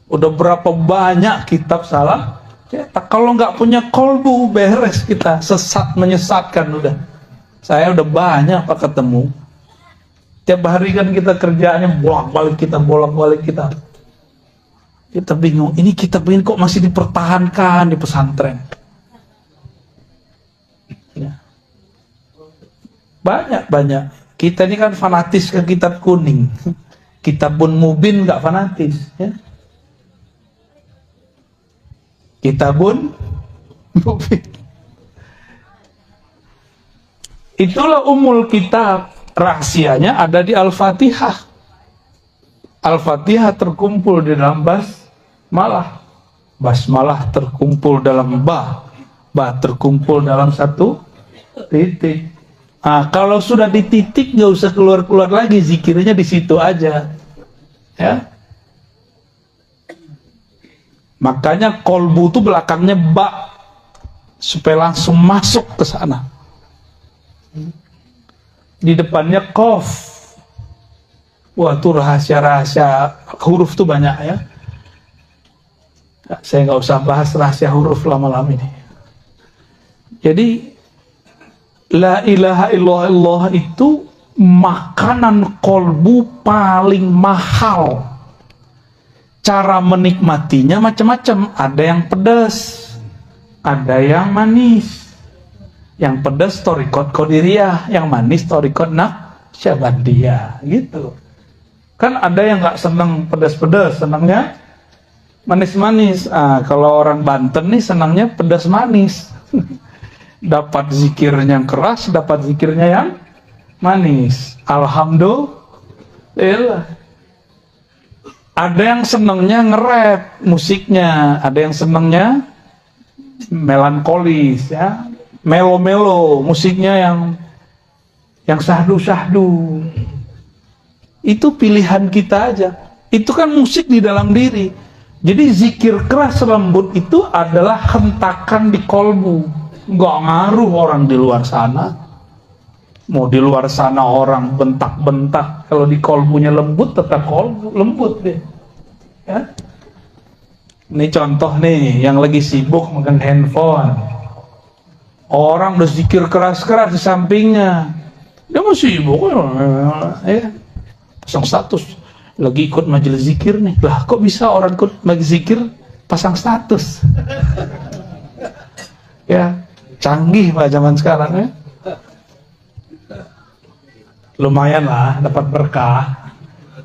B: Udah berapa banyak kitab salah cetak. Kalau nggak punya kolbu, beres kita. Sesat, menyesatkan udah. Saya udah banyak Pak ketemu. Tiap hari kan kita kerjaannya bolak-balik kita. Kita bingung, ini kitab ini kok masih dipertahankan di pesantren. Ya. Banyak. Kita ini kan fanatis ke kitab kuning. Kitabun mubin nggak fanatis. Ya. Kitabun mubin. Itulah umul kitab. Rahasianya ada di Al-Fatihah. Al-Fatihah terkumpul di dalam basmalah. Basmalah terkumpul dalam ba. Ba terkumpul dalam satu titik. Nah, kalau sudah di titik nggak usah keluar-keluar lagi, zikirnya di situ aja. Ya. Makanya kolbu itu belakangnya ba supaya langsung masuk ke sana. Di depannya qaf. Wah, itu rahasia-rahasia huruf tuh banyak ya. Saya nggak usah bahas rahasia huruf lama-lama ini. Jadi la ilaha illallah itu makanan kolbu paling mahal. Cara menikmatinya macam-macam. Ada yang pedas, ada yang manis. Yang pedas torikot qadiriyah, yang manis torikot naqsyabandiyah, gitu. Kan ada yang nggak seneng pedas-pedas, senangnya manis-manis. Kalau orang Banten nih senangnya pedas manis. Dapat zikirnya yang keras, dapat zikirnya yang manis. Alhamdulillah. Ada yang senangnya nge-rap musiknya, ada yang senangnya melankolis ya. Melo-melo, musiknya yang syahdu-syahdu. Itu pilihan kita aja. Itu kan musik di dalam diri. Jadi zikir keras lembut itu adalah hentakan di kolbu. Nggak ngaruh orang di luar sana. Mau di luar sana orang bentak-bentak, kalau di kolbunya lembut tetap kolbu, lembut deh. Ya? Ini contoh nih, yang lagi sibuk makan handphone. Orang udah zikir keras-keras di sampingnya, dia masih sibuk ya. Pasang status, lagi ikut majelis zikir nih. Lah kok bisa orang ikut majelis zikir pasang status? Ya, canggih Pak zaman sekarang ya. Lumayan lah dapat berkah.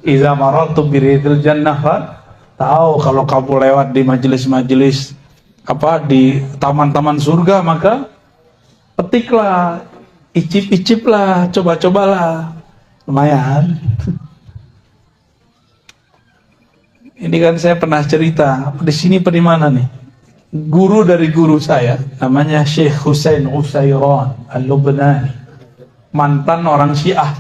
B: Iza marartu biridil jannah, tahu kalau kamu lewat di majelis-majelis di taman-taman surga, maka petiklah, icip-iciplah, coba-cobalah, lumayan. Ini kan saya pernah cerita di sini, di mana nih? Guru dari guru saya, namanya Syekh Husain Usairan Al-Lubnani, mantan orang Syiah,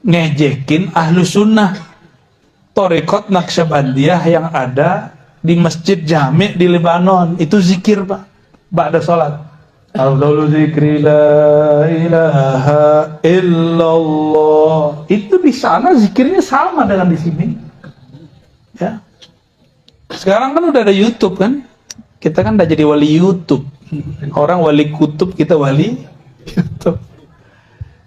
B: ngejekin ahlu sunnah, torikot Naqsyabandiyah yang ada di Masjid Jami di Lebanon. Itu zikir Pak, ba'da sholat. Afdalu zikri la ilaha illallah. Itu di sana zikirnya sama dengan di sini. Ya. Sekarang kan udah ada YouTube kan? Kita kan udah jadi wali YouTube. Orang wali kutub, kita wali YouTube.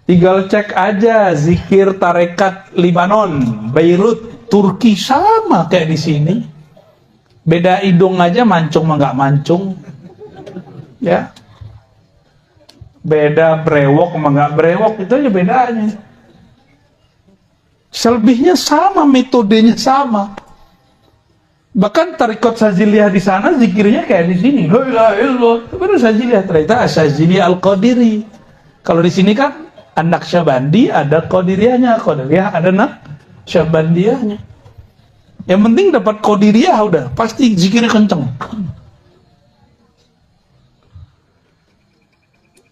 B: Tinggal cek aja zikir tarekat Libanon, Beirut, Turki sama kayak di sini. Beda hidung aja, mancung mah nggak mancung, ya. Beda brewok mah nggak brewok, itu aja bedanya. Selebihnya sama, metodenya sama. Bahkan tarekat Syaziliyah di sana zikirnya kayak di sini. La ilaha illallah. Baru Syaziliyah, ternyata Syaziliyah Al-Qadiri. Kalau di sini kan anak Syabandi ada Qadiriyahnya, Qadiriyah ada Syabandiyahnya. Yang penting dapat Qadiriyah udah pasti zikirnya kenceng.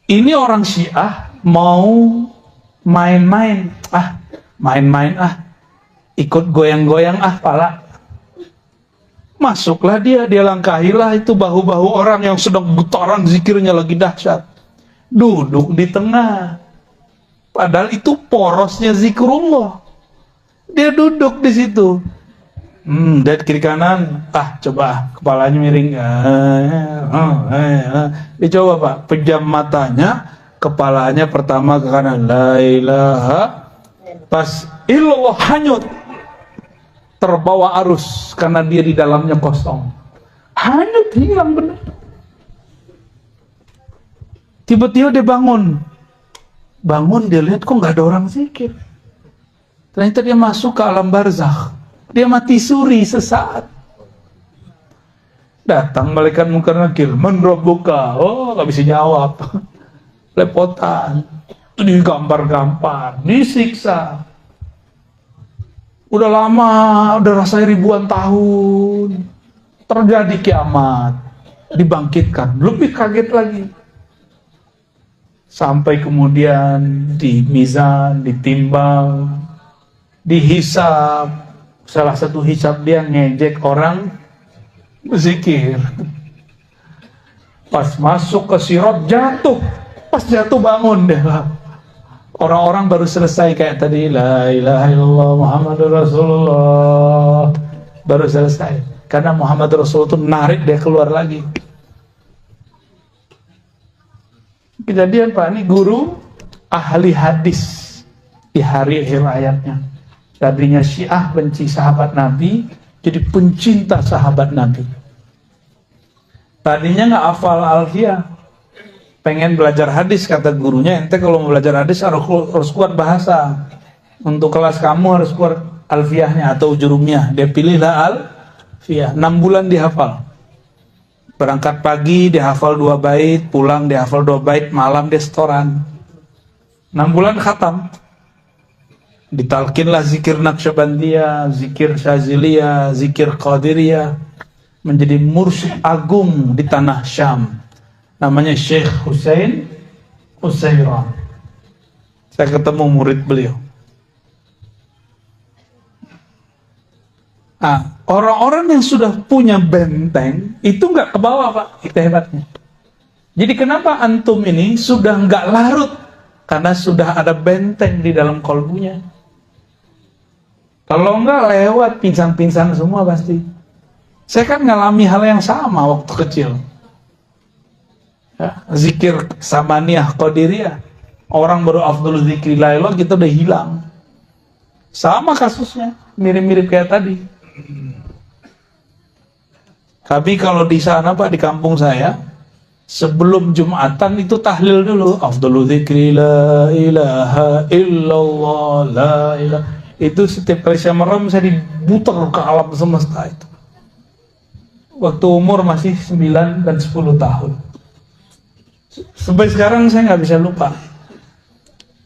B: Ini orang Syiah mau main-main, ikut goyang-goyang pala. Masuklah dia langkahilah itu bahu-bahu orang yang sedang getaran zikirnya lagi dahsyat. Duduk di tengah. Padahal itu porosnya zikrullah. Dia duduk di situ. Dari kiri kanan, coba kepalanya miring. Dicoba Pak, pejam matanya, kepalanya pertama ke kanan. La ilaha, pas illallah hanyut, terbawa arus karena dia di dalamnya kosong. Hanyut, hilang benar. Tiba-tiba dia bangun, dia lihat kok nggak ada orang zikir. Ternyata dia masuk ke alam barzakh. Dia mati suri sesaat. Datang malaikat munkar nakir, man rabbuka? Oh, nggak bisa jawab. Lepotan. Itu digampar-gampar, disiksa. Udah lama, udah rasanya ribuan tahun. Terjadi kiamat. Dibangkitkan, lebih kaget lagi. Sampai kemudian di mizan, ditimbang, dihisab. Salah satu hisab dia ngejek orang berzikir. Pas masuk ke sirat jatuh. Pas jatuh bangun deh. Orang-orang baru selesai kayak tadi, la ilaha illallah Muhammadur Rasulullah. Baru selesai. Karena Muhammad Rasulullah itu narik dia keluar lagi. Kejadian Pak, ini guru ahli hadis di hari akhir hayatnya. Tadinya Syiah benci sahabat Nabi, jadi pencinta sahabat Nabi. Tadinya nggak hafal Alfiyah, pengen belajar hadis, kata gurunya, ente kalau mau belajar hadis harus kuat bahasa. Untuk kelas kamu harus kuat Alfiyahnya atau Jurumiyah. Dia pilihlah Alfiyah, 6 bulan dihafal. Berangkat pagi dia hafal 2 bait, pulang dia hafal 2 bait, malam dia setoran. 6 bulan khatam. Ditalkinlah zikir Naqsyabandiyah, zikir Syaziliyah, zikir Qadiriyah. Menjadi mursyid agung di tanah Syam. Namanya Syekh Husain Utsairan. Saya ketemu murid beliau. Orang-orang yang sudah punya benteng itu nggak ke bawah Pak, itu hebatnya. Jadi kenapa antum ini sudah nggak larut? Karena sudah ada benteng di dalam kolbunya. Kalau nggak lewat pingsan-pingsan semua pasti. Saya kan ngalami hal yang sama waktu kecil. Ya, zikir Samaniyah Qadiriyah. Orang baru afdhal zikri la ilaha kita udah hilang. Sama kasusnya, mirip-mirip kayak tadi. Tapi kalau di sana Pak, di kampung saya, sebelum Jumatan itu tahlil dulu. Afdhalu dzikri la ilaha illallah, la ilaha. Itu setiap kali saya merem, saya diputar ke alam semesta itu. Waktu umur masih 9 dan 10 tahun. Sampai sekarang saya nggak bisa lupa.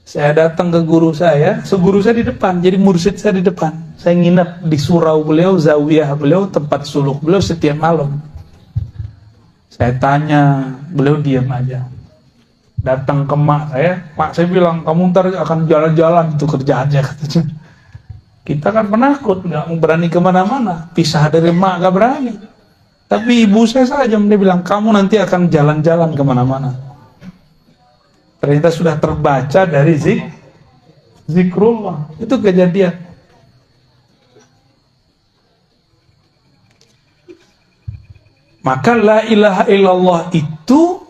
B: Saya datang ke guru saya, guru saya di depan, jadi mursyid saya di depan. Saya nginep di surau beliau, zawiyah beliau, tempat suluk beliau setiap malam. Saya tanya, beliau diam aja. Datang ke mak saya bilang, kamu ntar akan jalan-jalan itu kerjaannya, katanya. Kita kan penakut, nggak berani kemana-mana, pisah dari mak nggak berani. Tapi ibu saya saja, dia bilang, kamu nanti akan jalan-jalan kemana-mana. Ternyata sudah terbaca dari zikrullah. Itu kejadian. Maka la ilaha illallah itu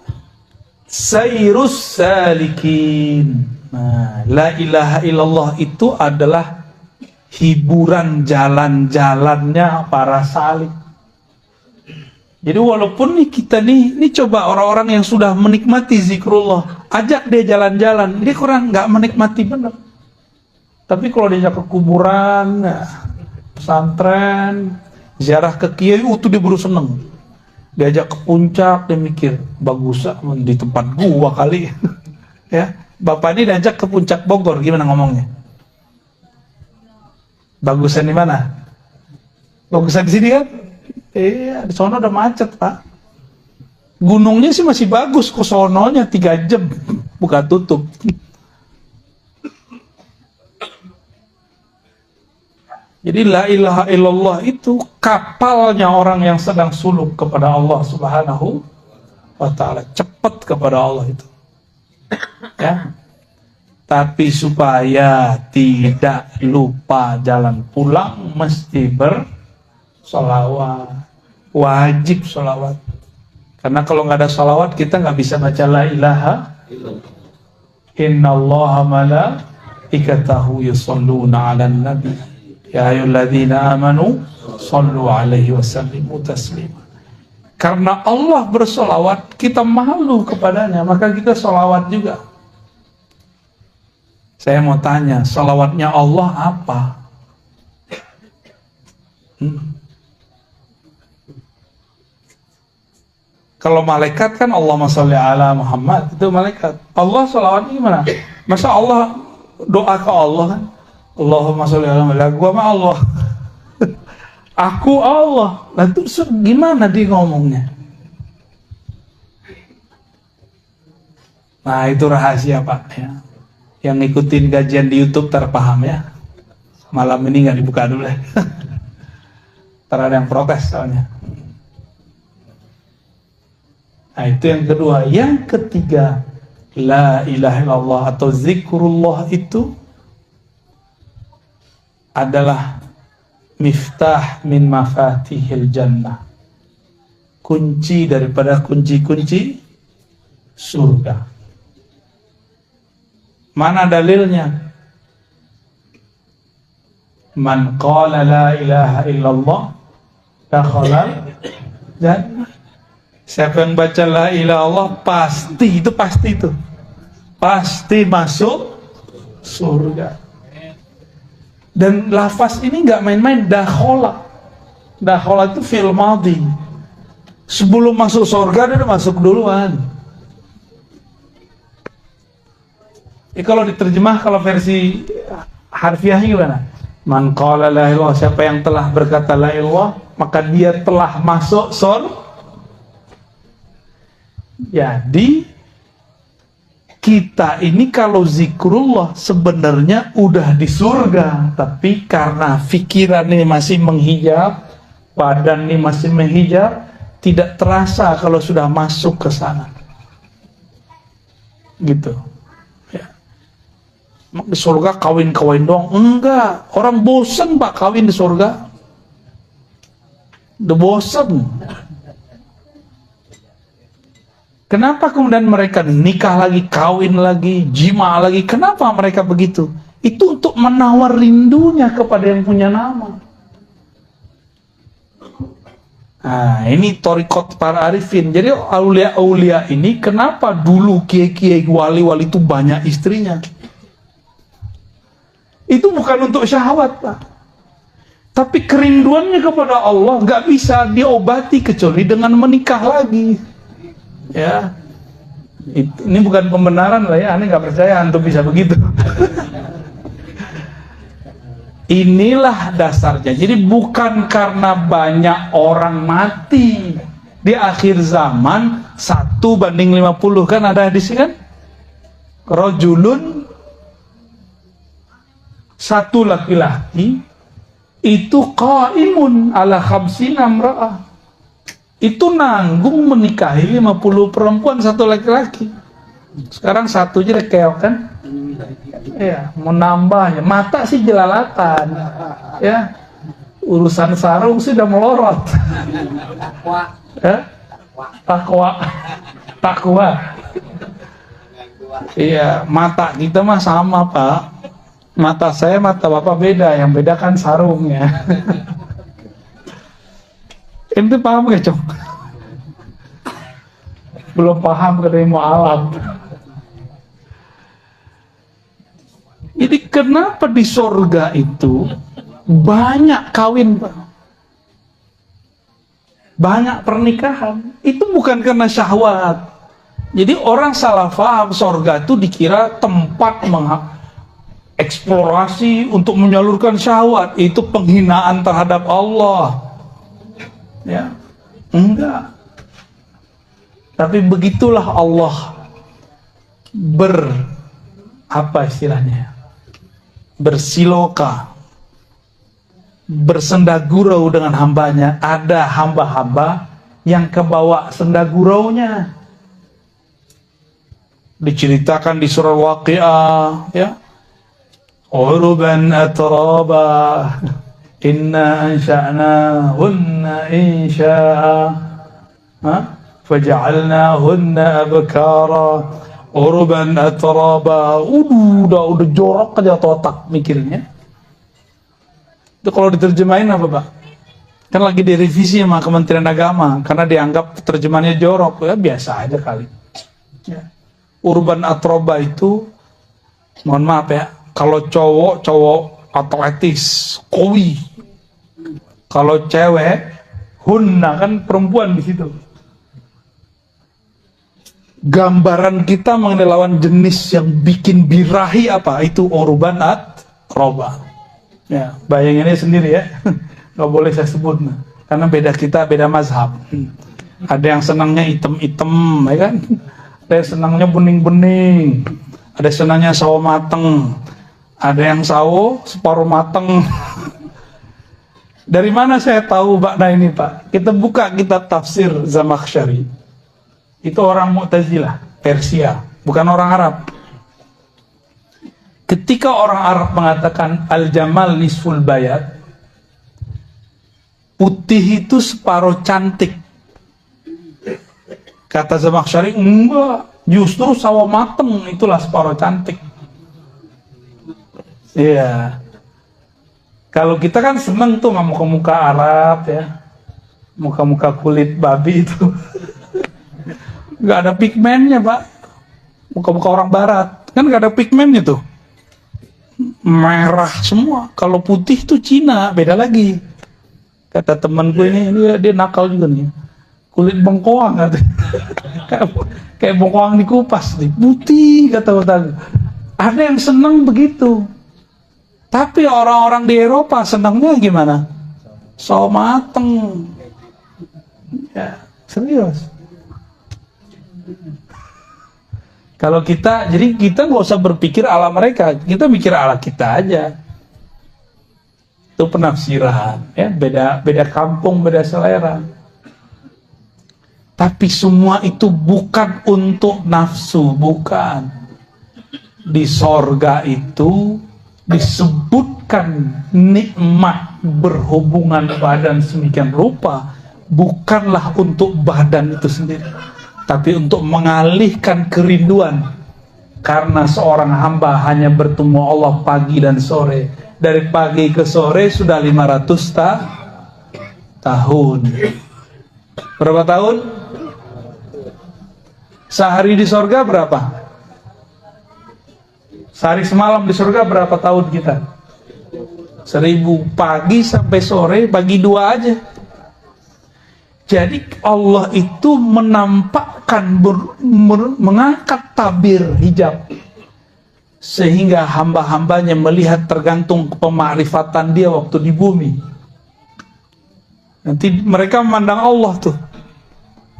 B: sayrus salikin. Nah, la ilaha illallah itu adalah hiburan jalan-jalannya para salih. Jadi walaupun nih kita nih coba orang-orang yang sudah menikmati zikrullah, ajak dia jalan-jalan, dia kurang nggak menikmati benar. Tapi kalau diajak ke kuburan, pesantren, ziarah ke kiai, itu dia baru seneng. Diajak ke puncak, dia mikir bagus di tempat gua kali. Ya, bapak ini diajak ke puncak Bogor, gimana ngomongnya? Bagusan di mana? Bagusan di sini kan? Di sono udah macet, Pak. Gunungnya sih masih bagus, ke sononya 3 jam buka tutup. Jadi la ilaha illallah itu kapalnya orang yang sedang suluk kepada Allah Subhanahu wa ta'ala, cepat kepada Allah itu. Ya. Tapi supaya tidak lupa jalan pulang mesti bersolawat. Wajib solawat. Karena kalau nggak ada solawat kita nggak bisa baca la ilaha illallah. Innallaha malaikatahu yusholluna 'alan nabi. Ya ayyuhalladzina amanu shallu 'alaihi wasallimu taslima. Karena Allah bersolawat, kita malu kepadanya, maka kita solawat juga. Saya mau tanya, solawatnya Allah apa? Kalau malaikat kan Allahumma sholli ala Muhammad, itu malaikat. Allah solawatnya gimana? Masa Allah doa ke Allah kan? Allahumma sholli ala Muhammad, gua mah Allah. Aku Allah. Nah itu gimana dia ngomongnya? Nah itu rahasia Pak ya. Yang ngikutin kajian di YouTube terpaham ya. Malam ini nggak dibuka dulu ya. Ntar ada yang protes soalnya. Nah itu yang kedua. Yang ketiga, la ilaha illallah atau zikrullah itu adalah miftah min mafatihil jannah, kunci daripada kunci-kunci surga. Mana dalilnya? Man qala la ilaha illallah dakhala jannah. Siapa yang baca la ilaha illallah pasti masuk surga. Dan lafaz ini nggak main-main, dakhala. Dakhala itu fi'il madhi. Sebelum masuk surga dia udah masuk duluan. Kalau diterjemah, kalau versi harfiahnya gimana? Man qala la ilaha illallah, siapa yang telah berkata la ilaha illallah, maka dia telah masuk surga. Jadi kita ini kalau zikrullah sebenarnya udah di surga, tapi karena pikiran ini masih menghijab, badan ini masih menghijab, tidak terasa kalau sudah masuk ke sana. Gitu. Ya. Di surga kawin-kawin doang? Enggak. Orang bosan Pak kawin di surga. Udah bosan. Kenapa kemudian mereka nikah lagi, kawin lagi, jima lagi? Kenapa mereka begitu? Itu untuk menawar rindunya kepada yang punya nama. Nah, ini thariqat para arifin. Jadi aulia-aulia ini kenapa dulu kiai-kiai wali-wali itu banyak istrinya? Itu bukan untuk syahwat, Pak. Tapi kerinduannya kepada Allah nggak bisa diobati kecuali dengan menikah lagi. Ya, ini bukan pembenaran lah ya, aneh nggak percaya antum bisa begitu. Inilah dasarnya. Jadi bukan karena banyak orang mati di akhir zaman 1:50 kan ada hadis kan? Rajulun, satu laki-laki itu qaimun ala khamsina imra'ah. Itu nanggung menikahi 50 perempuan satu laki-laki. Sekarang satu aja keok kan? Ya, mau nambah ya. Mata sih jelalatan. Ya. Urusan sarung sih udah melorot. Takwa. Iya, mata kita mah sama Pak. Mata saya, mata Bapak beda. Yang beda kan sarungnya. Ente paham gak, Cok? Belum paham katanya mau alam. Jadi kenapa di surga itu banyak kawin, Pak? Banyak pernikahan. Itu bukan karena syahwat. Jadi orang salah paham surga itu dikira tempat eksplorasi untuk menyalurkan syahwat. Itu penghinaan terhadap Allah. Ya, enggak. Tapi begitulah Allah apa istilahnya? Bersiloka, bersendagurau dengan hambanya. Ada hamba-hamba yang kebawa sendaguraunya. Diceritakan di surah Waqiah, ya. Uruban atraba, inna ansha'nahunna insya'a, faja'alnahunna abkara, uruban atraba. Udah jorok aja otak mikirnya. Itu kalau diterjemahin apa, Pak? Kan lagi direvisi sama Kementerian Agama karena dianggap terjemahannya jorok. Ya biasa aja kali. Ya. Urban atroba itu, mohon maaf ya, kalau cowok atletis, kowi. Kalau cewek, hunna, kan perempuan di situ. Gambaran kita mengenai lawan jenis yang bikin birahi apa? Itu urban atroba. Ya, bayanginnya sendiri ya. Nggak boleh saya sebut, karena beda mazhab. Ada yang senangnya item-item, ya kan? Ada yang senangnya bening-bening, ada yang senangnya sawo mateng, ada yang sawo separuh mateng. Dari mana saya tahu makna ini, Pak? Kita buka kitab tafsir Zamakhsyari. Itu orang Mu'tazilah, Persia, bukan orang Arab. Ketika orang Arab mengatakan al-jamal nisful bayat, putih itu separuh cantik. Kata Zamakhsyari, enggak, justru sawo mateng itulah separuh cantik. Iya. Kalau kita kan seneng tuh sama muka-muka Arab ya, muka-muka kulit babi itu. Nggak ada pigmennya, Pak. Muka-muka orang Barat kan nggak ada pigmennya tuh, merah semua. Kalau putih tuh Cina, beda lagi. Kata teman gue ini dia nakal juga nih, kulit bengkoang katanya. Kayak bengkoang dikupas nih, putih kata-kata. Ada yang seneng begitu. Tapi orang-orang di Eropa senangnya gimana? Sawo mateng. Ya, serius. Kalau kita, jadi kita nggak usah berpikir ala mereka, kita mikir ala kita aja. Itu penafsiran, ya, beda kampung, beda selera. Tapi semua itu bukan untuk nafsu, bukan. Di sorga itu disebutkan nikmat berhubungan badan semikian rupa, bukanlah untuk badan itu sendiri, tapi untuk mengalihkan kerinduan. Karena seorang hamba hanya bertemu Allah pagi dan sore. Dari pagi ke sore sudah 500 tahun. Berapa tahun? Sehari di surga berapa? Sehari semalam di surga berapa tahun kita? 1000. Pagi sampai sore bagi 2 aja. Jadi Allah itu menampakkan, mengangkat tabir hijab, sehingga hamba-hambanya melihat tergantung pemakrifatan dia waktu di bumi. Nanti mereka memandang Allah tuh,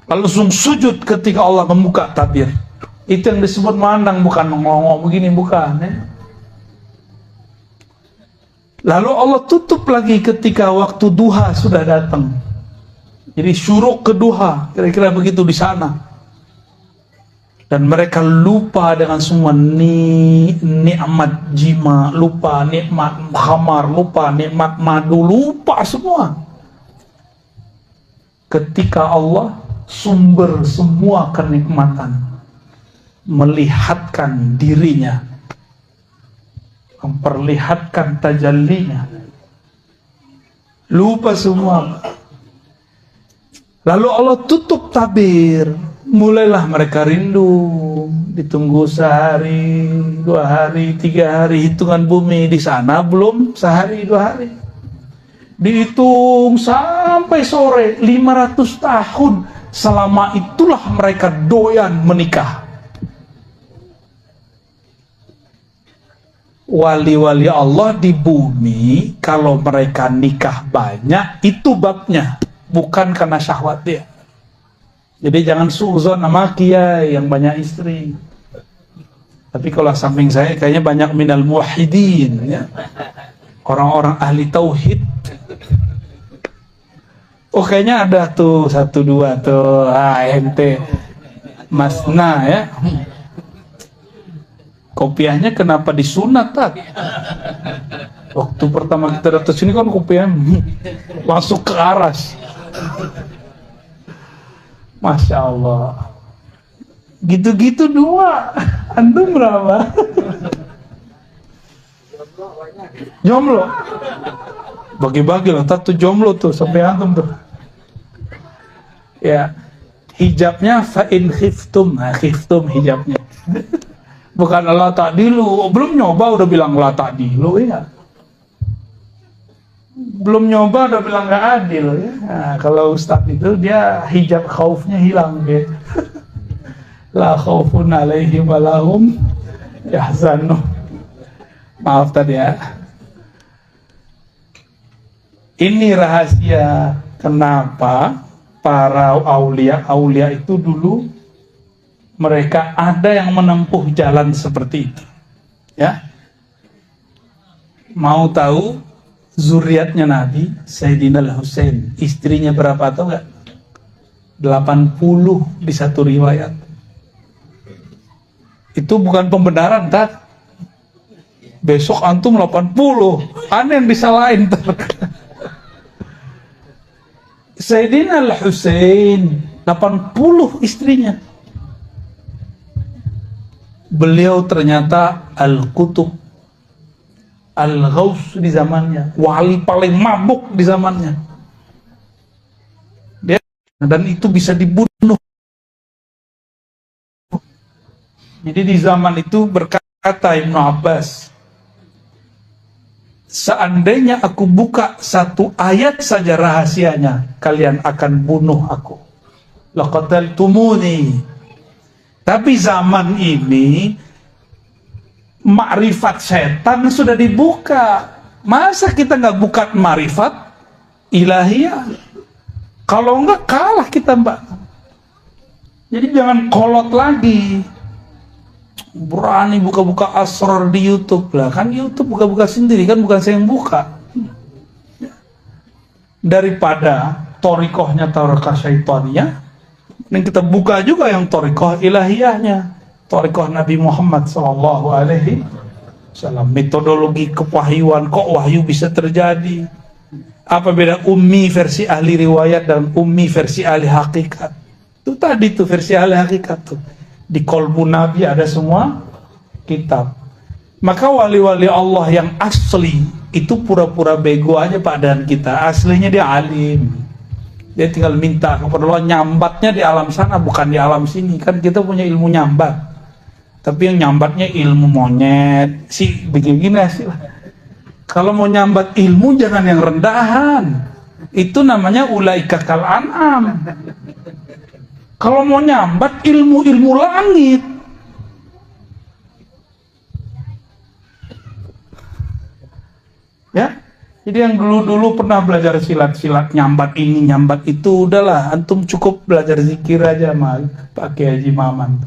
B: langsung sujud ketika Allah membuka tabir. Itu yang disebut mandang, bukan ngomong begini, bukan ya. Lalu Allah tutup lagi ketika waktu duha sudah datang. Jadi syuruk ke duha, kira-kira begitu di sana. Dan mereka lupa dengan semua nikmat jima, lupa nikmat khamar, lupa nikmat madu, lupa semua. Ketika Allah sumber semua kenikmatan, melihatkan dirinya, memperlihatkan tajallinya, lupa semua. Lalu Allah tutup tabir, mulailah mereka rindu, ditunggu sehari, 2 hari, 3 hari, hitungan bumi di sana belum sehari 2 hari. Dihitung sampai sore, 500 tahun. Selama itulah mereka doyan menikah. Wali-wali Allah di bumi, kalau mereka nikah banyak, itu babnya, bukan karena syahwat dia. Jadi jangan suuzon sama kiai yang banyak istri. Tapi kalau samping saya kayaknya banyak minal muwahhidin, ya. Orang-orang ahli tauhid. Oh kayaknya ada tuh 1, 2 tuh, ente Masna ya. Kopiahnya kenapa disunat, tak? Waktu pertama kita datang sini kan kopiah masuk ke aras. Masya Allah. Gitu-gitu 2. Antum berapa? Jomblo. Bagi-bagi lah, tak tuh jomblo tuh sampai antum tuh. Ya, hijabnya fa'in khiftum, nah, khiftum hijabnya. Bukan la ta'dilu, belum nyoba udah bilang la ta'dilu ya. Belum nyoba udah bilang gak adil ya. Nah, kalau ustadz itu dia hijab khaufnya hilang dia. La khaufun alaihim walahum yahzanun. Maaf tadi ya. Ini rahasia kenapa para aulia itu dulu mereka ada yang menempuh jalan seperti itu. Ya. Mau tahu zuriatnya Nabi Sayyidina Al-Husain, istrinya berapa tahu enggak? 80 di satu riwayat. Itu bukan pembenaran, tak? Besok antum 80, aneh yang disalahin. Sayyidina Al-Husain 80 istrinya. Beliau ternyata Al-Qutub, Al-Ghaus di zamannya, wali paling mabuk di zamannya. Dia, dan itu bisa dibunuh. Jadi di zaman itu berkata Ibnu Abbas, seandainya aku buka 1 ayat saja rahasianya, kalian akan bunuh aku. Laqataltumuni. Tapi zaman ini makrifat setan sudah dibuka. Masa kita nggak buka makrifat ilahiyah? Kalau enggak kalah kita, Mbak. Jadi jangan kolot lagi. Berani buka-buka asrar di YouTube lah. Kan YouTube buka-buka sendiri, kan bukan saya yang buka. Daripada torikohnya torikoh syaitaniyah, dan kita buka juga yang torikoh ilahiyahnya, torikoh Nabi Muhammad SAW. Metodologi kewahyuan, kok wahyu bisa terjadi? Apa beda ummi versi ahli riwayat dan ummi versi ahli hakikat? Itu tadi tuh versi ahli hakikat tuh. Di kolbu Nabi ada semua kitab. Maka wali-wali Allah yang asli itu pura-pura bego aja padan kita. Aslinya dia alim. Dia tinggal minta kepada Allah, nyambatnya di alam sana bukan di alam sini. Kan kita punya ilmu nyambat. Tapi yang nyambatnya ilmu monyet. Si begini sih lah. Kalau mau nyambat ilmu jangan yang rendahan. Itu namanya ulaika kal an'am. Kalau mau nyambat ilmu langit. Ya. Jadi yang dulu-dulu pernah belajar silat-silat, nyambat ini, nyambat itu, udahlah, antum cukup belajar zikir aja mal, pakai Haji Maman.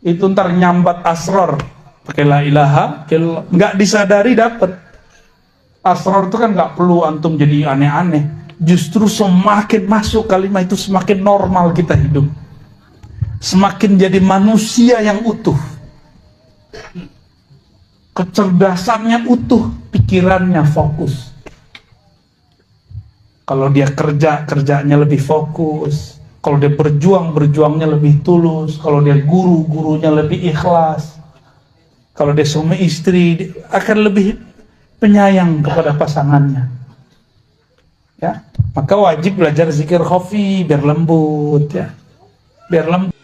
B: Itu ntar nyambat asrar, pakai la ilaha illallah, nggak disadari dapat. Asrar itu kan nggak perlu antum jadi aneh-aneh. Justru semakin masuk kalimat itu semakin normal kita hidup, semakin jadi manusia yang utuh, kecerdasannya utuh, pikirannya fokus. Kalau dia kerjanya lebih fokus, Kalau dia berjuang, berjuangnya lebih tulus. Kalau dia guru, gurunya lebih ikhlas. Kalau dia suami istri, akan lebih penyayang kepada pasangannya. Ya, maka wajib belajar zikir khafi biar lembut ya. Biar lembut.